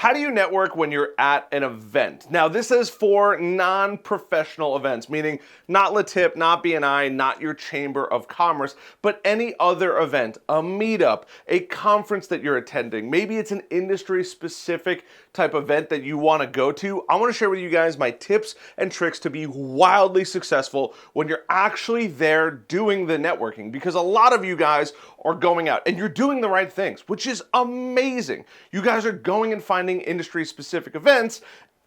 How do you network when you're at an event? Now, this is for non-professional events, meaning not LaTip, not BNI, not your Chamber of Commerce, but any other event, a meetup, a conference that you're attending. Maybe it's an industry-specific type event that you want to go to. I want to share with you guys my tips and tricks to be wildly successful when you're actually there doing the networking, because a lot of you guys are going out and you're doing the right things, which is amazing. You guys are going and finding industry-specific events,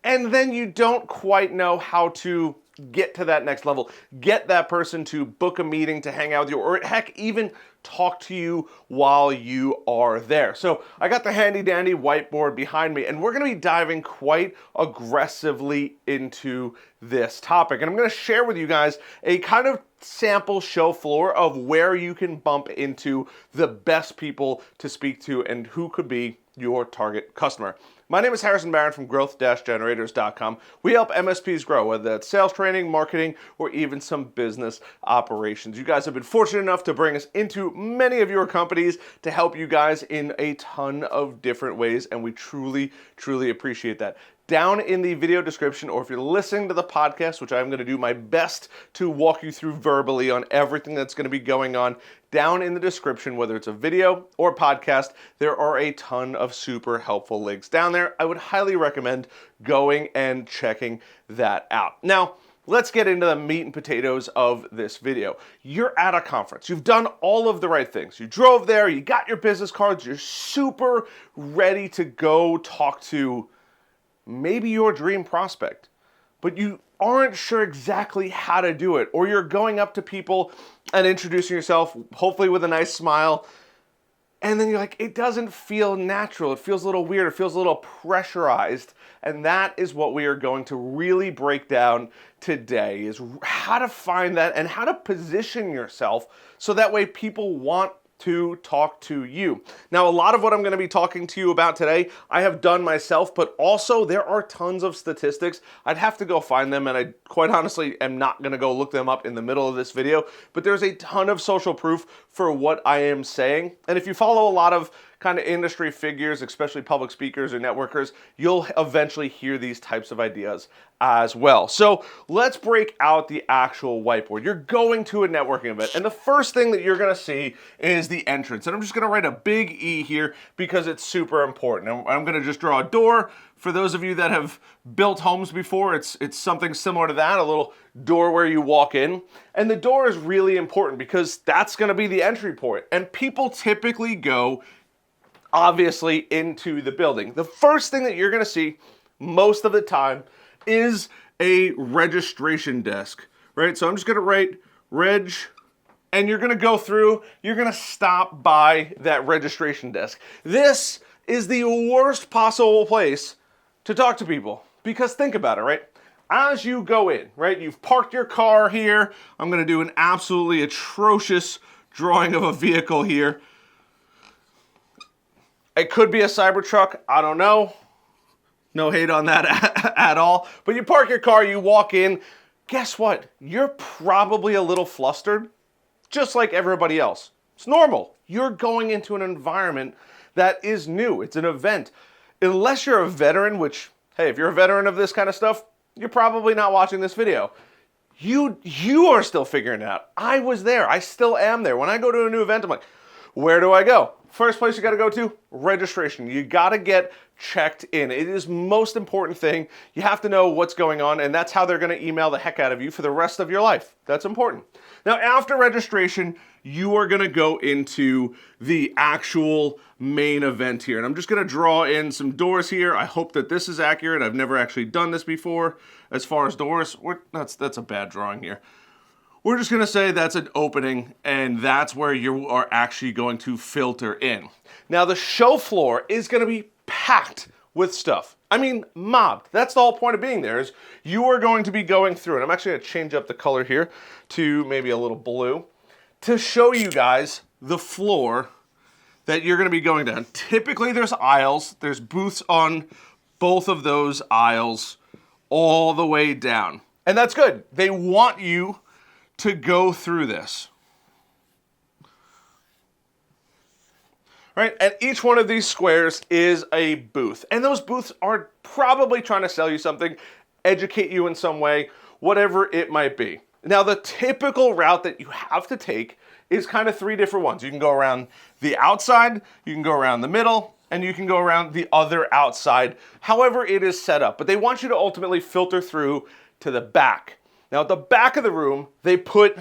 and then you don't quite know how to get to that next level, get that person to book a meeting to hang out with you, or heck, even talk to you while you are there. So I got the handy dandy whiteboard behind me, and we're gonna be diving quite aggressively into this topic. And I'm gonna share with you guys a kind of sample show floor of where you can bump into the best people to speak to and who could be your target customer. My name is Harrison Barron from growth-generators.com. We help MSPs grow, whether that's sales training, marketing, or even some business operations. You guys have been fortunate enough to bring us into many of your companies to help you guys in a ton of different ways, and we truly, truly appreciate that. Down in the video description, or if you're listening to the podcast, which I'm going to do my best to walk you through verbally on everything that's going to be going on, down in the description, whether it's a video or podcast, there are a ton of super helpful links down there. I would highly recommend going and checking that out. Now, let's get into the meat and potatoes of this video. You're at a conference. You've done all of the right things. You drove there, you got your business cards, you're super ready to go talk to maybe your dream prospect, but you aren't sure exactly how to do it, or you're going up to people and introducing yourself, hopefully with a nice smile, and then you're like, it doesn't feel natural, it feels a little weird, it feels a little pressurized, and that is what we are going to really break down today, is how to find that and how to position yourself so that way people want to talk to you. Now, a lot of what I'm going to be talking to you about today, I have done myself, but also there are tons of statistics. I'd have to go find them, and I quite honestly am not going to go look them up in the middle of this video, but there's a ton of social proof for what I am saying. And if you follow a lot of kind of industry figures, especially public speakers or networkers, you'll eventually hear these types of ideas as well. So let's break out the actual whiteboard. You're going to a networking event, and the first thing that you're going to see is the entrance. And I'm just going to write a big E here because it's super important. And I'm going to just draw a door. For those of you that have built homes before, it's something similar to that, a little door where you walk in. And the door is really important because that's going to be the entry point. And people typically go obviously into the building. The first thing that you're going to see most of the time is a registration desk, right? So I'm just going to write reg, and you're going to go through, you're going to stop by that registration desk. This is the worst possible place to talk to people, because think about it, right? As you go in, right, you've parked your car here. I'm going to do an absolutely atrocious drawing of a vehicle here. It could be a Cybertruck, I don't know. No hate on that at all. But you park your car, you walk in. Guess what? You're probably a little flustered, just like everybody else. It's normal. You're going into an environment that is new. It's an event. Unless you're a veteran, which, hey, if you're a veteran of this kind of stuff, you're probably not watching this video. You are still figuring it out. I was there. I still am there. When I go to a new event, I'm like, where do I go? First place you got to go to, registration. You got to get checked in. It is most important thing. You have to know what's going on, and that's how they're going to email the heck out of you for the rest of your life. That's important. Now, after registration, you are going to go into the actual main event here. And I'm just going to draw in some doors here. I hope that this is accurate. I've never actually done this before. As far as doors, that's a bad drawing here. We're just going to say that's an opening, and that's where you are actually going to filter in. Now, the show floor is going to be packed with stuff. I mean, mobbed. That's the whole point of being there, is you are going to be going through, and I'm actually going to change up the color here to maybe a little blue to show you guys the floor that you're going to be going down. Typically, there's aisles. There's booths on both of those aisles all the way down. And that's good. They want you to go through this. right? And each one of these squares is a booth. And those booths are probably trying to sell you something, educate you in some way, whatever it might be. Now, the typical route that you have to take is kind of three different ones. You can go around the outside, you can go around the middle, and you can go around the other outside, however it is set up. But they want you to ultimately filter through to the back. Now, at the back of the room, they put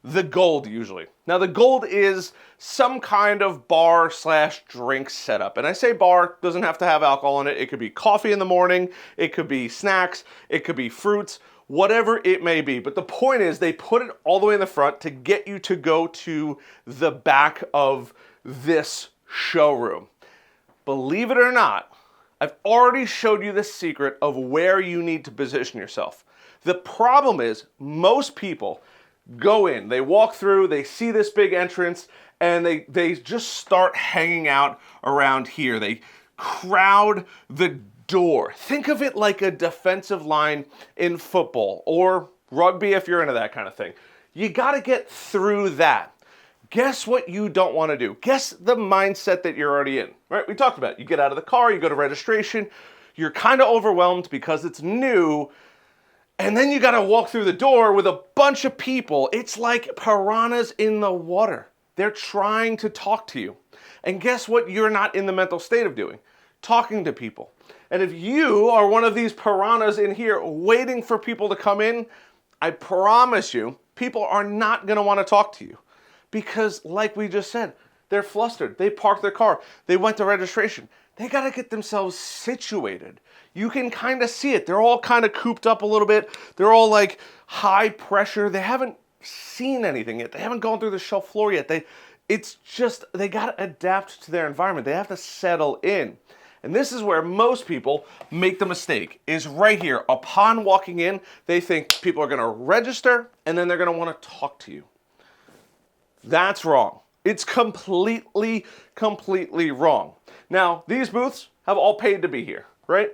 the gold usually. Now, the gold is some kind of bar slash drink setup. And I say bar, doesn't have to have alcohol in it. It could be coffee in the morning, it could be snacks, it could be fruits, whatever it may be. But the point is they put it all the way in the front to get you to go to the back of this showroom. Believe it or not, I've already showed you the secret of where you need to position yourself. The problem is most people go in, they walk through, they see this big entrance, and they just start hanging out around here. They crowd the door. Think of it like a defensive line in football or rugby if you're into that kind of thing. You got to get through that. Guess what you don't want to do? Guess the mindset that you're already in, right? We talked about it. You get out of the car, you go to registration, you're kind of overwhelmed because it's new, and then you got to walk through the door with a bunch of people. It's like piranhas in the water. They're trying to talk to you. And guess what you're not in the mental state of doing? Talking to people. And if you are one of these piranhas in here waiting for people to come in, I promise you, people are not going to want to talk to you. Because like we just said, they're flustered. They parked their car. They went to registration. They got to get themselves situated. You can kind of see it. They're all kind of cooped up a little bit. They're all like high pressure. They haven't seen anything yet. They haven't gone through the show floor yet. It's just, they got to adapt to their environment. They have to settle in. And this is where most people make the mistake, is right here. Upon walking in, they think people are going to register and then they're going to want to talk to you. That's wrong. It's completely wrong. Now, these booths have all paid to be here, right?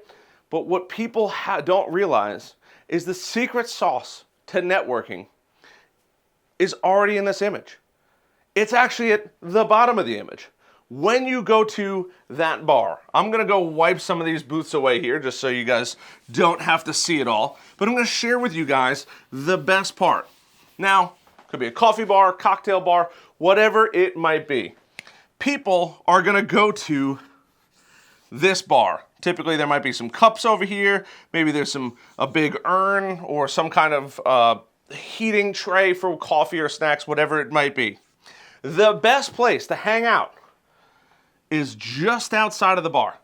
But what people don't realize is the secret sauce to networking is already in this image. It's actually at the bottom of the image. When you go to that bar, I'm going to go wipe some of these booths away here just so you guys don't have to see it all. But I'm going to share with you guys the best part. Now, could be a coffee bar, cocktail bar, whatever it might be. People are going to go to this bar. Typically, there might be some cups over here. Maybe there's a big urn or some kind of heating tray for coffee or snacks, whatever it might be. The best place to hang out is just outside of the bar.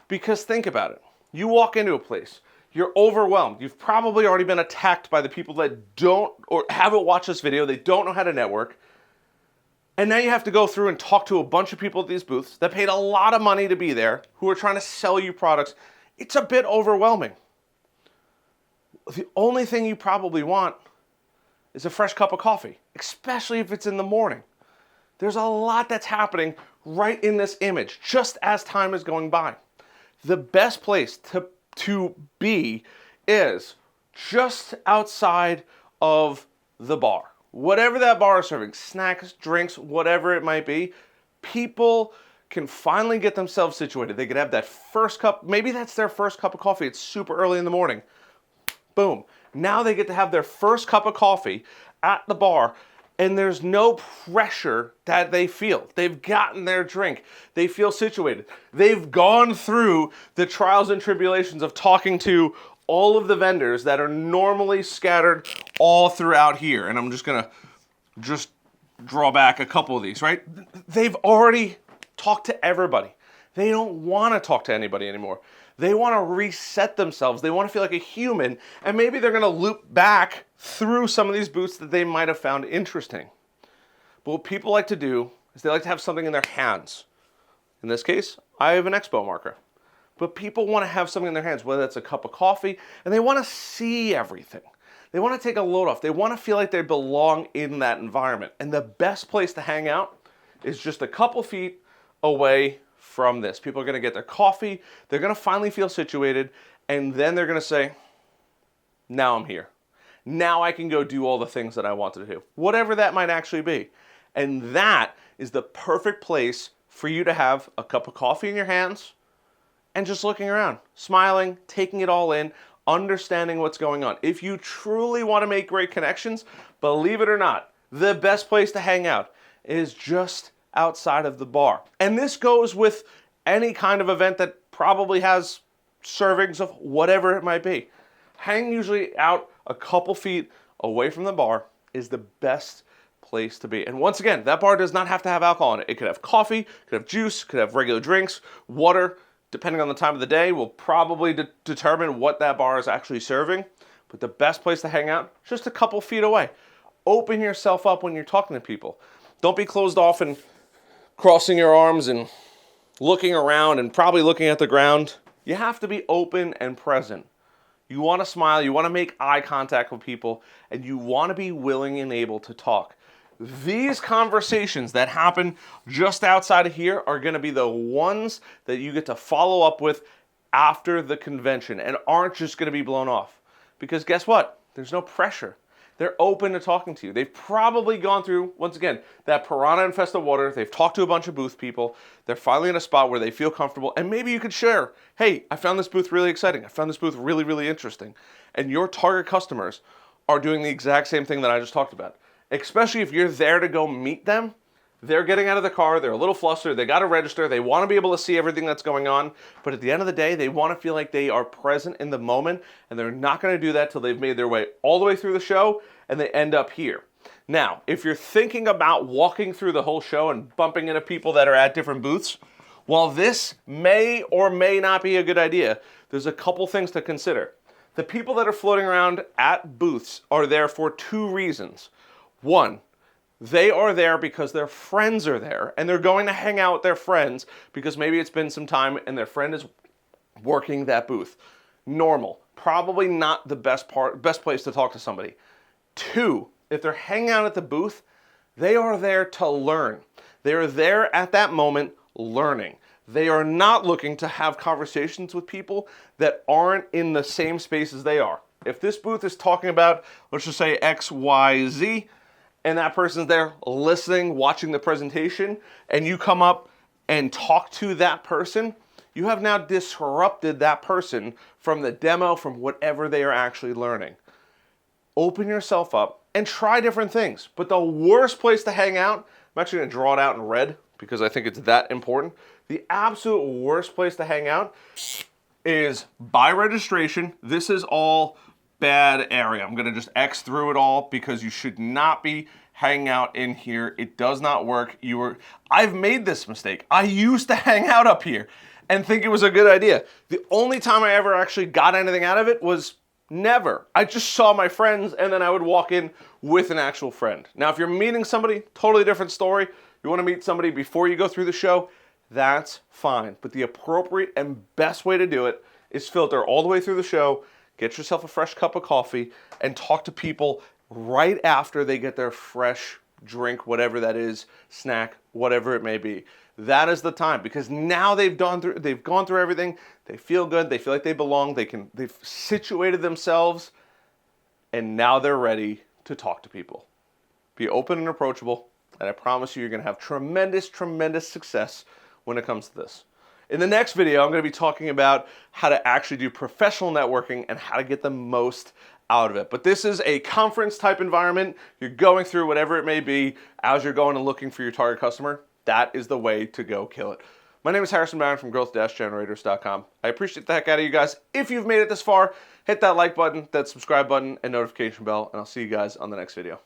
Because think about it. You walk into a place, you're overwhelmed. You've probably already been attacked by the people that don't or haven't watched this video. They don't know how to network. And now you have to go through and talk to a bunch of people at these booths that paid a lot of money to be there, who are trying to sell you products. It's a bit overwhelming. The only thing you probably want is a fresh cup of coffee, especially if it's in the morning. There's a lot that's happening right in this image, just as time is going by. The best place to be is just outside of the bar. Whatever that bar is serving, snacks, drinks, whatever it might be, people can finally get themselves situated. They could have that first cup, maybe that's their first cup of coffee. It's super early in the morning. Boom. Now they get to have their first cup of coffee at the bar, and there's no pressure that they feel. They've gotten their drink. They feel situated. They've gone through the trials and tribulations of talking to all of the vendors that are normally scattered all throughout here. And I'm just going to draw back a couple of these, right? They've already talked to everybody. They don't want to talk to anybody anymore. They want to reset themselves. They want to feel like a human, and maybe they're going to loop back through some of these booths that they might have found interesting. But what people like to do is they like to have something in their hands. In this case, I have an expo marker. But people want to have something in their hands, whether it's a cup of coffee, and they want to see everything. They want to take a load off. They want to feel like they belong in that environment. And the best place to hang out is just a couple feet away from this. People are going to get their coffee, they're going to finally feel situated, and then they're going to say, now I'm here. Now I can go do all the things that I wanted to do, whatever that might actually be. And that is the perfect place for you to have a cup of coffee in your hands and just looking around, smiling, taking it all in, understanding what's going on. If you truly want to make great connections, believe it or not, the best place to hang out is just outside of the bar. And this goes with any kind of event that probably has servings of whatever it might be. Hang usually out a couple feet away from the bar is the best place to be. And once again, that bar does not have to have alcohol in it. It could have coffee, could have juice, could have regular drinks, water. Depending on the time of the day, will probably determine what that bar is actually serving. But the best place to hang out is just a couple feet away. Open yourself up when you're talking to people. Don't be closed off and crossing your arms and looking around and probably looking at the ground. You have to be open and present. You want to smile, you want to make eye contact with people, and you want to be willing and able to talk. These conversations that happen just outside of here are going to be the ones that you get to follow up with after the convention and aren't just going to be blown off. Because guess what? There's no pressure. They're open to talking to you. They've probably gone through, once again, that piranha-infested water. They've talked to a bunch of booth people. They're finally in a spot where they feel comfortable. And maybe you could share, hey, I found this booth really exciting. I found this booth really, really interesting. And your target customers are doing the exact same thing that I just talked about. Especially if you're there to go meet them. They're getting out of the car, they're a little flustered, they got to register, they want to be able to see everything that's going on, but at the end of the day, they want to feel like they are present in the moment, and they're not going to do that till they've made their way all the way through the show, and they end up here. Now, if you're thinking about walking through the whole show and bumping into people that are at different booths, while this may or may not be a good idea, there's a couple things to consider. The people that are floating around at booths are there for two reasons. One, they are there because their friends are there, and they're going to hang out with their friends because maybe it's been some time and their friend is working that booth. Normal. Probably not the best place to talk to somebody. Two, if they're hanging out at the booth, they are there to learn. They are there at that moment learning. They are not looking to have conversations with people that aren't in the same space as they are. If this booth is talking about, let's just say X, Y, Z, and that person's there listening, watching the presentation, and you come up and talk to that person, you have now disrupted that person from the demo, from whatever they are actually learning. Open yourself up and try different things. But the worst place to hang out, I'm actually going to draw it out in red because I think it's that important. The absolute worst place to hang out is by registration. This is all bad area. I'm going to just X through it all because you should not be hanging out in here. It does not work. I've made this mistake. I used to hang out up here and think it was a good idea. The only time I ever actually got anything out of it was never. I just saw my friends and then I would walk in with an actual friend. Now, if you're meeting somebody, totally different story. You want to meet somebody before you go through the show, that's fine. But the appropriate and best way to do it is filter all the way through the show, get yourself a fresh cup of coffee, and talk to people right after they get their fresh drink, whatever that is, snack, whatever it may be. That is the time, because now they've gone through everything. They feel good. They feel like they belong. They've situated themselves, and now they're ready to talk to people. Be open and approachable, and I promise you, you're going to have tremendous, tremendous success when it comes to this. In the next video, I'm going to be talking about how to actually do professional networking and how to get the most out of it. But this is a conference type environment. You're going through whatever it may be as you're going and looking for your target customer. That is the way to go kill it. My name is Harrison Barron from growth-generators.com. I appreciate the heck out of you guys. If you've made it this far, hit that like button, that subscribe button, and notification bell, and I'll see you guys on the next video.